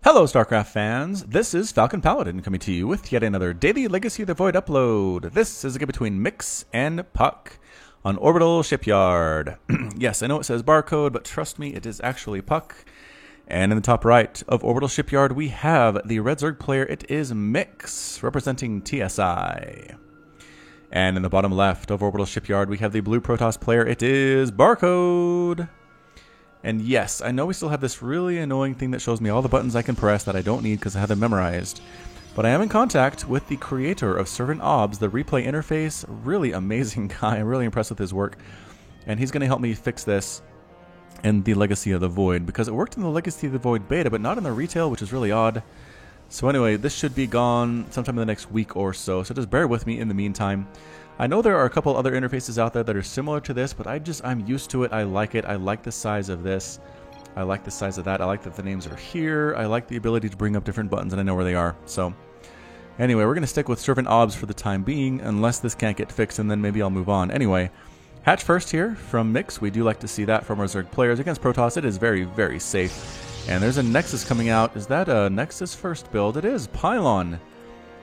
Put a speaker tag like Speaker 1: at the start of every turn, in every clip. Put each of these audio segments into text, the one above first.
Speaker 1: Hello, StarCraft fans. This is Falcon Paladin coming to you with yet another daily Legacy of the Void upload. This is a game between Mix and Puck on Orbital Shipyard. Yes, I know it says barcode, but trust me, it is actually Puck. And in the top right of Orbital Shipyard, we have the Red Zerg player. It is Mix, representing TSI. And in the bottom left of Orbital Shipyard, we have the blue Protoss player. It is Barcode. And yes, I know we still have this really annoying thing that shows me all the buttons I can press that I don't need because I have them memorized. But I am in contact with the creator of Servant Obs, the replay interface. Really amazing guy. I'm really impressed with his work. And he's going to help me fix this in the Legacy of the Void, because it worked in the Legacy of the Void beta, but not in the retail, which is really odd. So anyway, this should be gone sometime in the next week or so just bear with me in the meantime. I know there are a couple other interfaces out there that are similar to this, but I'm used to it. I like it. I like the size of this. I like the size of that. I like that the names are here. I like the ability to bring up different buttons, and I know where they are. So anyway, we're going to stick with Servant Obs for the time being, unless this can't get fixed, and then maybe I'll move on. Anyway, hatch first here from Mix. We do like to see that from our Zerg players. Against Protoss, it is very, very safe. And there's a Nexus coming out. Is that a Nexus first build? It is. Pylon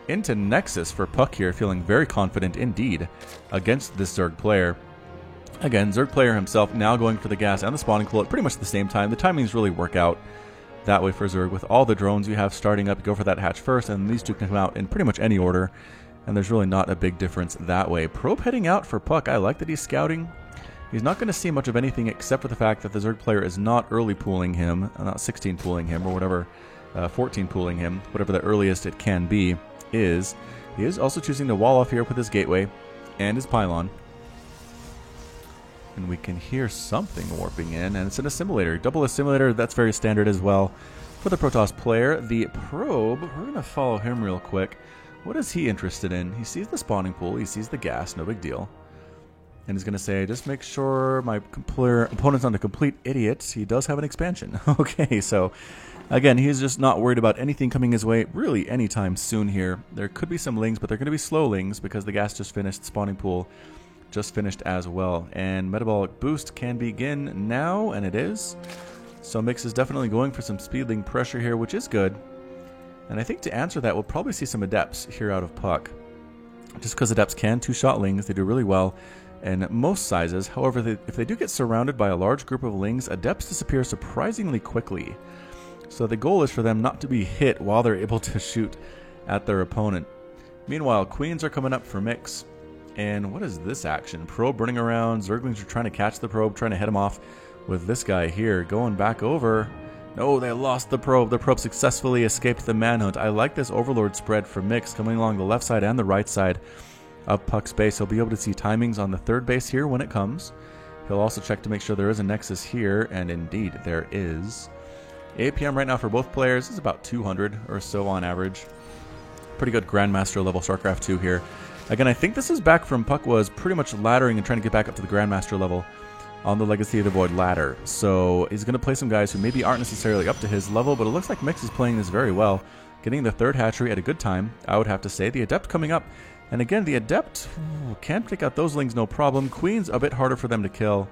Speaker 1: into Nexus for Puck here, feeling very confident indeed against this Zerg player. Again, Zerg player himself now going for the gas and the spawning pool at pretty much the same time. The timings really work out that way for Zerg. With all the drones you have starting up, go for that hatch first, and these two can come out in pretty much any order, and there's really not a big difference that way. Probe heading out for Puck. I like that he's scouting. He's not going to see much of anything except for the fact that the Zerg player is not early pooling him, not 16 pooling him or whatever, 14 pooling him, whatever the earliest it can be is. He is also choosing to wall off here with his gateway and his pylon. And we can hear something warping in, and it's an assimilator. Double assimilator, that's very standard as well for the Protoss player. The probe, we're going to follow him real quick. What is he interested in? He sees the spawning pool, he sees the gas, no big deal. And he's going to say, just make sure my opponent's not a complete idiot. He does have an expansion. Okay, so again, he's just not worried about anything coming his way really anytime soon here. There could be some lings, but they're going to be slow lings because the gas just finished, spawning pool just finished as well. And metabolic boost can begin now, and it is. So Mix is definitely going for some speedling pressure here, which is good. And I think to answer that, we'll probably see some adepts here out of Puck. Just because adepts can two-shot lings, they do really well in most sizes. However, if they do get surrounded by a large group of lings, adepts disappear surprisingly quickly. So the goal is for them not to be hit while they're able to shoot at their opponent. Meanwhile, queens are coming up for Mix. And what is this action? Probe running around. Zerglings are trying to catch the probe, trying to head him off with this guy here. Going back over. No, they lost the probe. The probe successfully escaped the manhunt. I like this Overlord spread for Mix coming along the left side and the right side of Puck's base. He'll be able to see timings on the third base here when it comes. He'll also check to make sure there is a Nexus here, and indeed there is. APM right now for both players is about 200 or so on average. Pretty good Grandmaster level StarCraft 2 here. Again, I think this is back from Puck was pretty much laddering and trying to get back up to the Grandmaster level on the Legacy of the Void ladder. So he's going to play some guys who maybe aren't necessarily up to his level, but it looks like Mix is playing this very well. Getting the third hatchery at a good time, I would have to say. The Adept coming up. And again, the Adept can pick out those lings no problem. Queen's a bit harder for them to kill.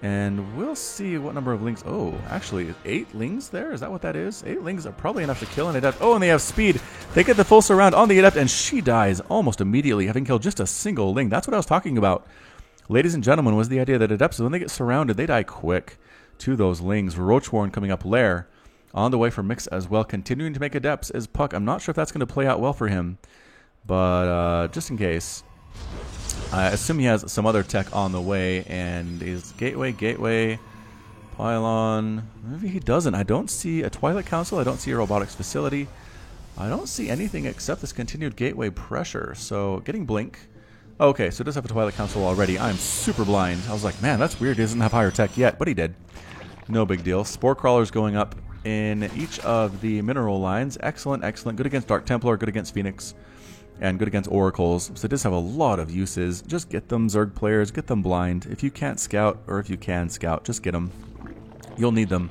Speaker 1: And we'll see what number of lings. Oh, actually, 8 lings there? Is that what that is? 8 lings are probably enough to kill an Adept. Oh, and they have speed. They get the full surround on the Adept, and she dies almost immediately, having killed just a single ling. That's what I was talking about, ladies and gentlemen, was the idea that Adepts, when they get surrounded, they die quick to those lings. Roachwarren coming up Lair on the way for Mix as well, continuing to make Adepts as Puck. I'm not sure if that's going to play out well for him, but just in case, I assume he has some other tech on the way, and his gateway, pylon. Maybe he doesn't. I don't see a Twilight Council. I don't see a robotics facility. I don't see anything except this continued gateway pressure. So getting blink. Okay, so it does have a Twilight Council already. I'm super blind. I was like, man, that's weird. He doesn't have higher tech yet, but he did. No big deal. Spore crawlers going up in each of the mineral lines. Excellent, excellent. Good against Dark Templar, good against Phoenix, and good against Oracles. So it does have a lot of uses. Just get them, Zerg players. Get them blind. If you can't scout, or if you can scout, just get them. You'll need them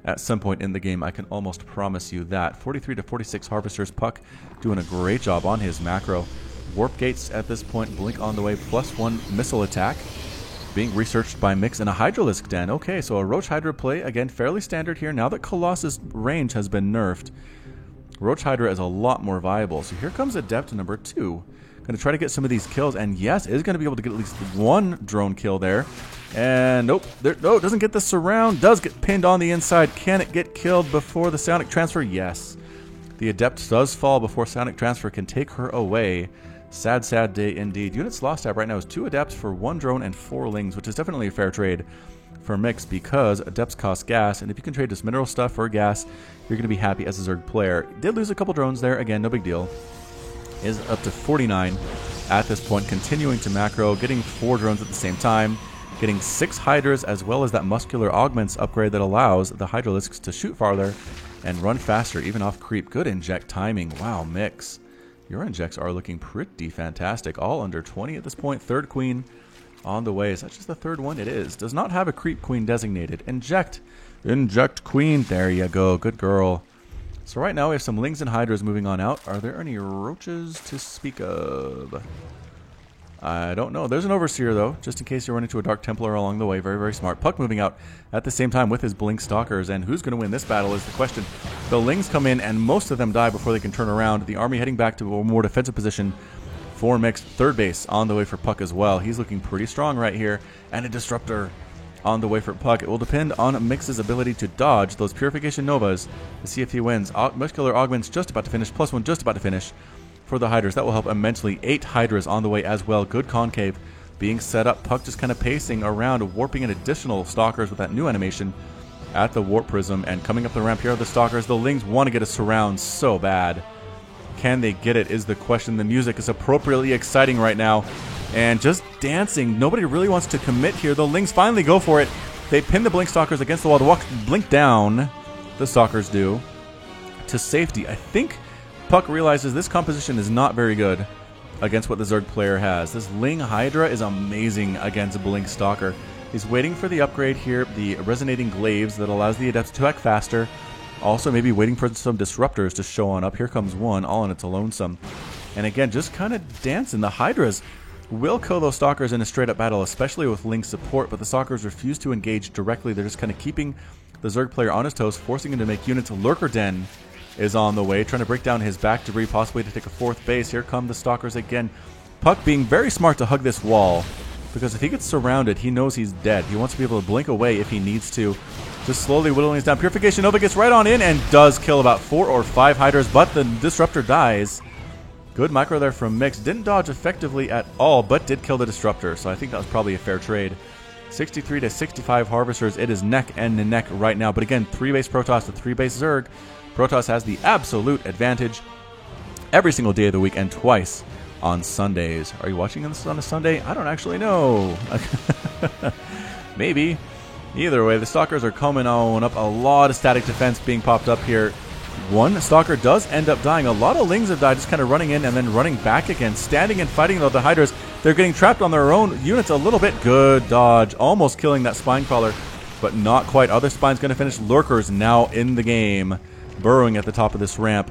Speaker 1: at some point in the game. I can almost promise you that. 43 to 46 Harvesters. Puck doing a great job on his macro. Warp gates at this point. Blink on the way. +1 missile attack. Being researched by Mix in a Hydralisk Den. Okay, so a Roach Hydra play, again, fairly standard here. Now that Colossus range has been nerfed, Roach Hydra is a lot more viable. So here comes Adept number 2. Going to try to get some of these kills, and yes, is going to be able to get at least one drone kill there. And nope, no, doesn't get the surround, does get pinned on the inside. Can it get killed before the Psionic Transfer? Yes. The Adept does fall before Psionic Transfer can take her away. Sad, sad day indeed. Units lost tab right now is 2 Adepts for 1 drone and 4 Lings, which is definitely a fair trade for Mix because Adepts cost gas, and if you can trade this mineral stuff for gas, you're going to be happy as a Zerg player. Did lose a couple drones there, again, no big deal. Is up to 49 at this point, continuing to macro, getting 4 drones at the same time, getting 6 Hydras as well as that Muscular Augments upgrade that allows the Hydralisks to shoot farther and run faster, even off creep. Good inject timing. Wow, Mix. Your injects are looking pretty fantastic. All under 20 at this point. Third queen on the way. Is that just the third one? It is. Does not have a creep queen designated. Inject. Inject queen. There you go. Good girl. So right now we have some Lings and Hydras moving on out. Are there any roaches to speak of? I don't know. There's an Overseer, though, just in case you run into a Dark Templar along the way. Very, very smart. Puck moving out at the same time with his Blink Stalkers, and who's going to win this battle is the question. The Lings come in, and most of them die before they can turn around. The army heading back to a more defensive position for Mix. Third base on the way for Puck as well. He's looking pretty strong right here, and a Disruptor on the way for Puck. It will depend on Mix's ability to dodge those Purification Novas to see if he wins. Muscular Augment's just about to finish, +1 just about to finish. For the Hydras, that will help immensely. 8 Hydras on the way as well. Good concave being set up. Puck just kind of pacing around, warping in additional Stalkers with that new animation at the Warp Prism. And coming up the ramp here are the Stalkers. The Lings want to get a surround so bad. Can they get it is the question. The music is appropriately exciting right now. And just dancing. Nobody really wants to commit here. The Lings finally go for it. They pin the Blink Stalkers against the wall to walk Blink down. The Stalkers do. To safety. I think Puck realizes this composition is not very good against what the Zerg player has. This Ling Hydra is amazing against Blink Stalker. He's waiting for the upgrade here, the Resonating Glaives that allows the Adepts to act faster. Also maybe waiting for some Disruptors to show on up. Here comes one, all in its lonesome. And again, just kind of dancing. The Hydras will kill those Stalkers in a straight up battle, especially with Ling support, but the Stalkers refuse to engage directly. They're just kind of keeping the Zerg player on his toes, forcing him to make units. Lurker Den is on the way, trying to break down his back debris, possibly to take a 4th base. Here come the Stalkers again. Puck being very smart to hug this wall, because if he gets surrounded, he knows he's dead. He wants to be able to blink away if he needs to. Just slowly whittling this down. Purification Nova gets right on in and does kill about 4 or 5 Hydras, but the Disruptor dies. Good micro there from Mix. Didn't dodge effectively at all, but did kill the Disruptor, so I think that was probably a fair trade. 63 to 65 Harvesters. It is neck and neck right now, but again, 3-base Protoss to 3-base Zerg. Protoss has the absolute advantage every single day of the week and twice on Sundays. Are you watching this on a Sunday? I don't actually know. Maybe. Either way, the Stalkers are coming on up. A lot of static defense being popped up here. One Stalker does end up dying. A lot of Lings have died, just kind of running in and then running back again. Standing and fighting though the Hydras. They're getting trapped on their own units a little bit. Good dodge. Almost killing that Spine Crawler, but not quite. Other Spine's going to finish. Lurkers now in the game, burrowing at the top of this ramp,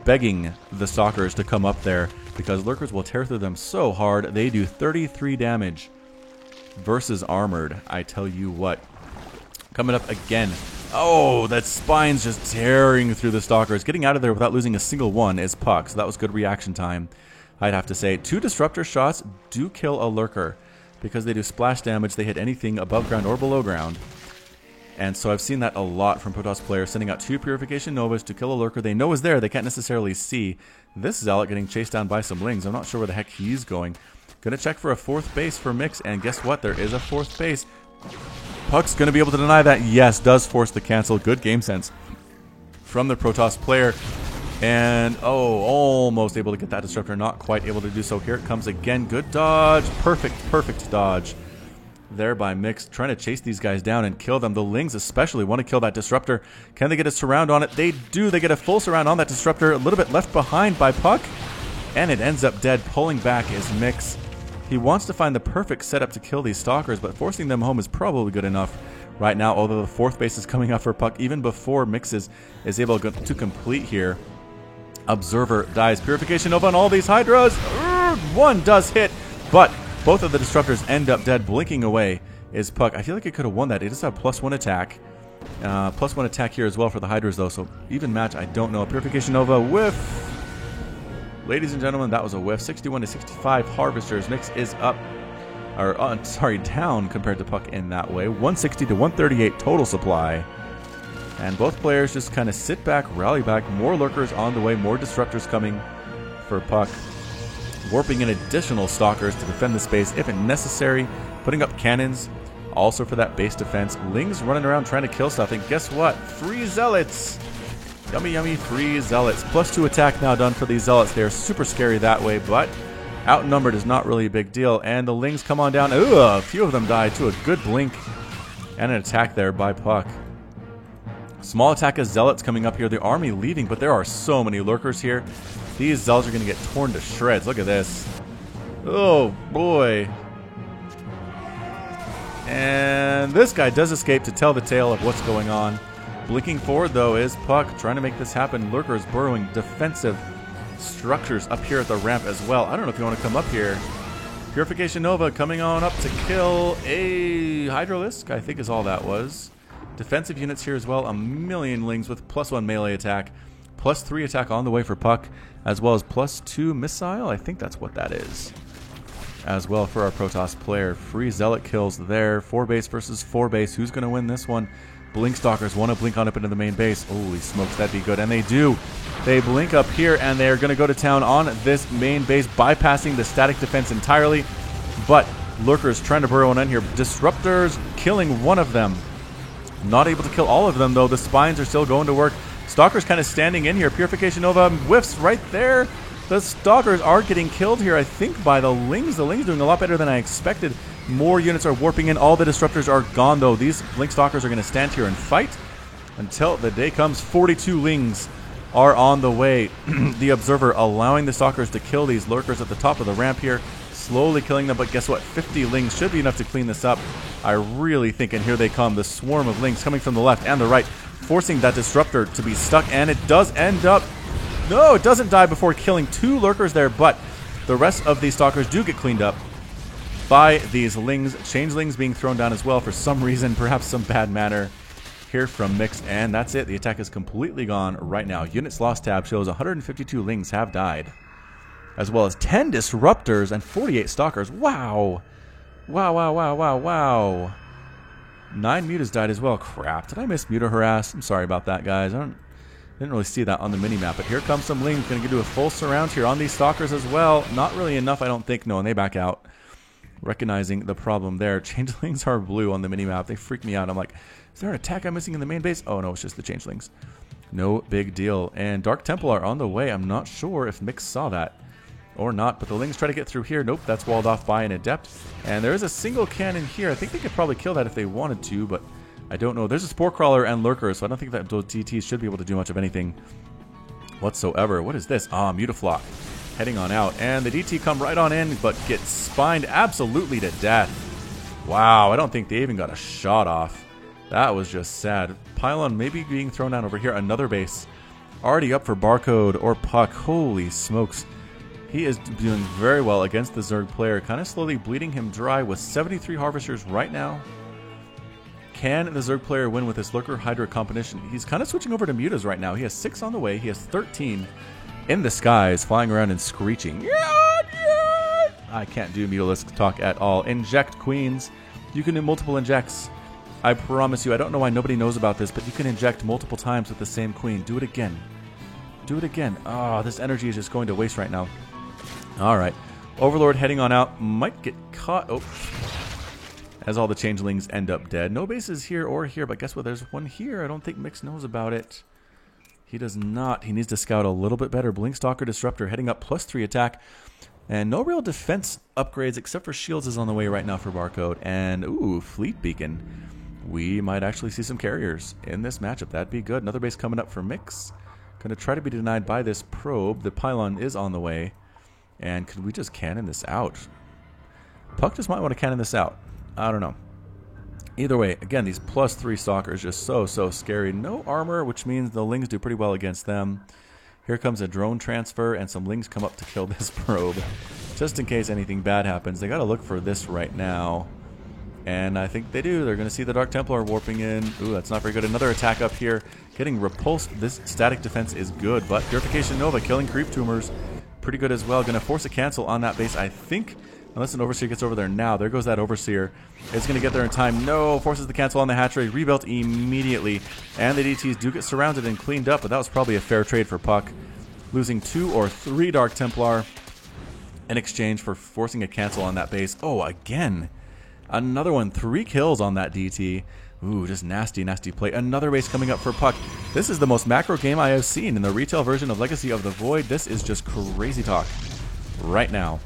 Speaker 1: begging the Stalkers to come up there because Lurkers will tear through them so hard. They do 33 damage versus armored. I tell you what. Coming up again. Oh, that Spine's just tearing through the Stalkers. Getting out of there without losing a single one is Puck, so that was good reaction time, I'd have to say. 2 Disruptor shots do kill a Lurker because they do splash damage. They hit anything above ground or below ground. And so I've seen that a lot from Protoss players, sending out 2 Purification Novas to kill a Lurker they know is there, they can't necessarily see. This Zealot getting chased down by some Lings. I'm not sure where the heck he's going. Gonna check for a 4th base for Mix, and guess what? There is a 4th base. Puck's gonna be able to deny that. Yes, does force the cancel. Good game sense from the Protoss player. And, oh, almost able to get that Disruptor. Not quite able to do so. Here it comes again. Good dodge. Perfect dodge there by Mix, trying to chase these guys down and kill them. The Lings especially want to kill that Disruptor. Can they get a surround on it? They do. They get a full surround on that Disruptor. A little bit left behind by Puck, and it ends up dead. Pulling back is Mix. He wants to find the perfect setup to kill these Stalkers, but forcing them home is probably good enough right now, although the 4th base is coming up for Puck even before Mix is able to complete here. Observer dies. Purification Nova on all these Hydras. One does hit, but Both of the disruptors end up dead. Blinking away is Puck. I feel like it could have won that. It does have +1 attack. +1 attack here as well for the Hydras, though. So even match, I don't know. Purification Nova, whiff. Ladies and gentlemen, that was a whiff. 61 to 65 Harvesters. Mix is up. Down compared to Puck in that way. 160 to 138 total supply. And both players just kind of sit back, rally back. More lurkers on the way, more disruptors coming for Puck. Warping in additional stalkers to defend the space if necessary. Putting up cannons also for that base defense. Lings running around trying to kill stuff. And guess what? Free Zealots! Yummy, yummy, free Zealots. +2 attack now done for these Zealots. They're super scary that way, but outnumbered is not really a big deal. And the Lings come on down. Ooh, a few of them died to a good blink and an attack there by Puck. Small attack as Zealots coming up here. The army leaving, but there are so many lurkers here. These Zealots are going to get torn to shreds. Look at this. Oh, boy. And this guy does escape to tell the tale of what's going on. Blinking forward, though, is Puck trying to make this happen. Lurkers burrowing defensive structures up here at the ramp as well. I don't know if you want to come up here. Purification Nova coming on up to kill a Hydralisk, I think is all that was. Defensive units here as well. A million Lings with +1 melee attack. +3 attack on the way for Puck, as well as +2 missile. I think that's what that is. As well for our Protoss player. Free Zealot kills there. 4 base versus 4 base. Who's going to win this one? Blink Stalkers want to blink on up into the main base. Holy smokes, that'd be good. And they do. They blink up here, and they're going to go to town on this main base, bypassing the static defense entirely. But Lurkers trying to burrow in here. Disruptors killing one of them. Not able to kill all of them, though. The spines are still going to work. Stalkers kind of standing in here. Purification Nova whiffs right there. The Stalkers are getting killed here, I think, by the Lings. The Lings doing a lot better than I expected. More units are warping in. All the Disruptors are gone, though. These Link Stalkers are going to stand here and fight until the day comes. 42 Lings are on the way. The Observer allowing the Stalkers to kill these Lurkers at the top of the ramp here. Slowly killing them, but guess what? 50 Lings should be enough to clean this up. I really think, and here they come, the swarm of Lings coming from the left and the right, forcing that Disruptor to be stuck, and it does end up... No, it doesn't die before killing 2 Lurkers there, but the rest of these Stalkers do get cleaned up by these Lings. Changelings being thrown down as well for some reason, perhaps some bad manner here from Mix, and that's it. The attack is completely gone right now. Units lost tab shows 152 Lings have died, as well as 10 Disruptors and 48 Stalkers. Wow. Wow, wow, wow, wow, wow. 9 Mutas died as well. Crap. Did I miss Muta Harass? I'm sorry about that, guys. Didn't really see that on the mini-map, but here comes some Lings. Going to do a full surround here on these Stalkers as well. Not really enough, I don't think. No, and they back out. Recognizing the problem there. Changelings are blue on the mini-map. They freak me out. I'm like, is there an attack I'm missing in the main base? Oh, no, it's just the Changelings. No big deal. And Dark Templar on the way. I'm not sure if Mix saw that or not, but the Lings try to get through here. Nope, that's walled off by an Adept. And there is a single cannon here. I think they could probably kill that if they wanted to, but I don't know. There's a Spore Crawler and Lurker, so I don't think that those DTs should be able to do much of anything whatsoever. What is this? Ah, Mutaflock heading on out. And the DT come right on in, but get spined absolutely to death. Wow, I don't think they even got a shot off. That was just sad. Pylon maybe being thrown down over here. Another base already up for Barcode or Puck. Holy smokes. He is doing very well against the Zerg player. Kind of slowly bleeding him dry with 73 Harvesters right now. Can the Zerg player win with this Lurker Hydra combination? He's kind of switching over to Mutas right now. He has 6 on the way. He has 13 in the skies, flying around and screeching. I can't do Mutalisk talk at all. Inject Queens. You can do multiple injects. I promise you, I don't know why nobody knows about this, but you can inject multiple times with the same queen. Do it again. Do it again. Oh, this energy is just going to waste right now. Alright. Overlord heading on out. Might get caught. Oh. As all the Changelings end up dead. No bases here or here, but guess what? There's one here. I don't think Mix knows about it. He does not. He needs to scout a little bit better. Blinkstalker Disruptor heading up +3 attack. And no real defense upgrades except for shields is on the way right now for Barcode. And, ooh, Fleet Beacon. We might actually see some carriers in this matchup. That'd be good. Another base coming up for Mix. Going to try to be denied by this probe. The Pylon is on the way. And could we just cannon this out? Puck just might want to cannon this out. I don't know. Either way, again, these +3 Stalkers just so scary. No armor, which means the Lings do pretty well against them. Here comes a drone transfer, and some Lings come up to kill this probe. just in case anything bad happens. They got to look for this right now. And I think they do. They're going to see the Dark Templar warping in. Ooh, that's not very good. Another attack up here. Getting repulsed. This static defense is good, but Purification Nova killing creep tumors. Pretty good as well. Going to force a cancel on that base, I think. Unless an Overseer gets over there now. There goes that Overseer. It's going to get there in time. No. Forces the cancel on the hatchery. Rebuilt immediately. And the DTs do get surrounded and cleaned up, but that was probably a fair trade for Puck. Losing 2 or 3 Dark Templar in exchange for forcing a cancel on that base. Oh, again. Another one. 3 kills on that DT. Ooh, just nasty, nasty play. Another base coming up for Puck. This is the most macro game I have seen in the retail version of Legacy of the Void. This is just crazy talk right now.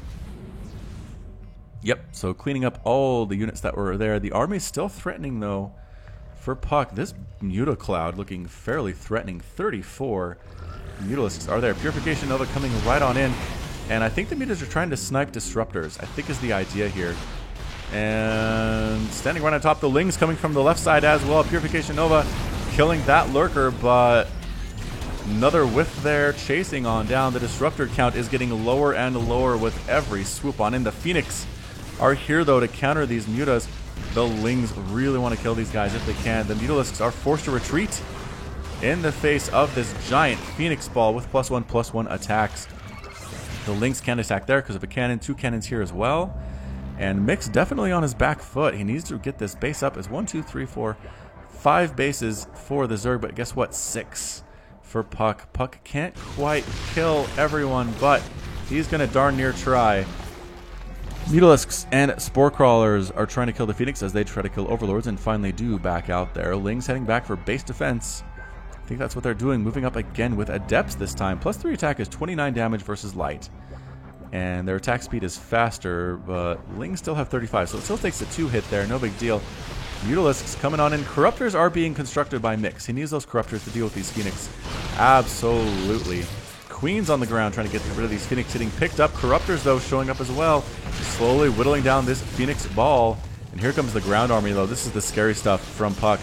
Speaker 1: Yep, so cleaning up all the units that were there. The army's still threatening, though, for Puck. This Mutacloud looking fairly threatening. 34 Mutalisks are there. Purification Nova coming right on in. And I think the Mutas are trying to snipe Disruptors, I think is the idea here. And standing right on top, the Lings coming from the left side as well. Purification Nova killing that Lurker, but another whiff there, chasing on down. The Disruptor count is getting lower and lower with every swoop on in. The Phoenix are here, though, to counter these Mutas. The Lings really want to kill these guys if they can. The Mutalisks are forced to retreat in the face of this giant Phoenix Ball with +1/+1 attacks. The Lings can't attack there because of a cannon. 2 cannons here as well. And Mix definitely on his back foot. He needs to get this base up. As 1, 2, 3, 4, 5 bases for the Zerg, but guess what? 6 for Puck. Puck can't quite kill everyone, but he's going to darn near try. Mutalisks and Spore Crawlers are trying to kill the Phoenix as they try to kill Overlords and finally do back out there. Lings heading back for base defense. I think that's what they're doing. Moving up again with Adepts this time. +3 attack is 29 damage versus Light. And their attack speed is faster, but Lings still have 35, so it still takes a 2 hit there. No big deal. Mutalisks coming on in. Corruptors are being constructed by Mix. He needs those Corruptors to deal with these Phoenix. Absolutely. Queens on the ground trying to get rid of these Phoenix, hitting picked up. Corruptors, though, showing up as well. Slowly whittling down this Phoenix Ball. And here comes the ground army, though. This is the scary stuff from Puck.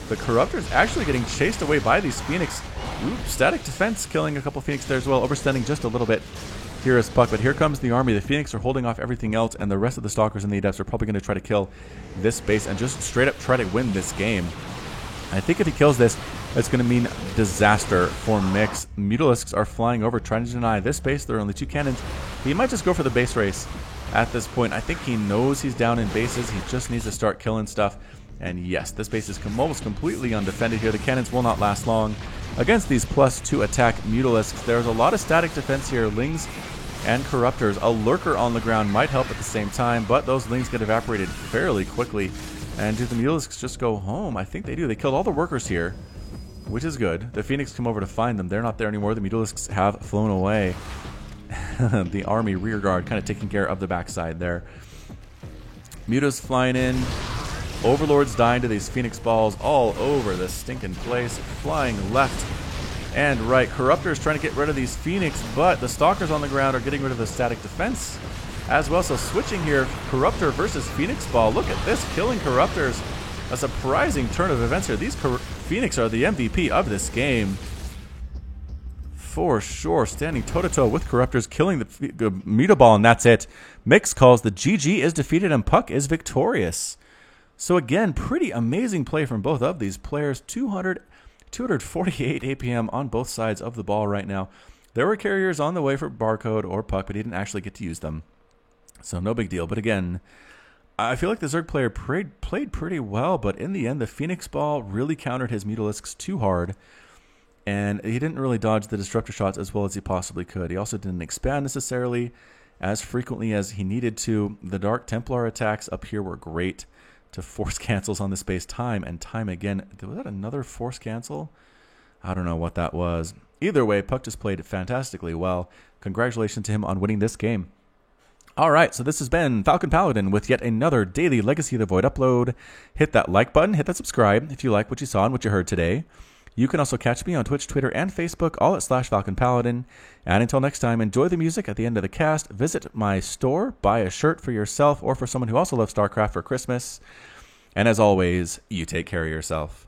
Speaker 1: The Corruptors actually getting chased away by these Phoenix. Oops, static defense killing a couple Phoenix there as well. Overstanding just a little bit. Here is Puck, but here comes the army. The Phoenix are holding off everything else, and the rest of the Stalkers and the Adepts are probably going to try to kill this base and just straight up try to win this game. I think if he kills this, it's going to mean disaster for Mix. Mutalisks are flying over, trying to deny this base. There are only 2 cannons. He might just go for the base race at this point. I think he knows he's down in bases. He just needs to start killing stuff. And yes, this base is almost completely undefended here. The cannons will not last long against these +2 attack Mutalisks. There's a lot of static defense here. Lings and Corruptors. A Lurker on the ground might help at the same time, but those Lings get evaporated fairly quickly. And do the Mutalisks just go home? I think they do. They killed all the workers here, which is good. The Phoenix come over to find them. They're not there anymore. The Mutalisks have flown away. The army rear guard kind of taking care of the backside there. Mutas flying in. Overlords dying to these Phoenix Balls all over the stinking place. Flying left and right. Corruptors trying to get rid of these Phoenix, but the Stalkers on the ground are getting rid of the static defense as well. So switching here, Corruptor versus Phoenix Ball. Look at this, killing Corruptors. A surprising turn of events here. These Phoenix are the MVP of this game. For sure, standing toe-to-toe with Corruptors, killing the Mutaball, and that's it. Mix calls the GG is defeated and Puck is victorious. So again, pretty amazing play from both of these players. 248 APM on both sides of the ball right now. There were carriers on the way for Barcode or Puck, but he didn't actually get to use them. So no big deal. But again, I feel like the Zerg player played pretty well, but in the end, the Phoenix Ball really countered his Mutalisks too hard. And he didn't really dodge the Disruptor shots as well as he possibly could. He also didn't expand necessarily as frequently as he needed to. The Dark Templar attacks up here were great to force cancels on the space time and time again. Was that another force cancel? I don't know what that was. Either way, Puck just played fantastically well. Congratulations to him on winning this game. All right, so this has been Falcon Paladin with yet another daily Legacy of the Void upload. Hit that like button, hit that subscribe if you like what you saw and what you heard today. You can also catch me on Twitch, Twitter, and Facebook, all at /Falcon Paladin. And until next time, enjoy the music at the end of the cast. Visit my store, buy a shirt for yourself or for someone who also loves StarCraft for Christmas. And as always, you take care of yourself.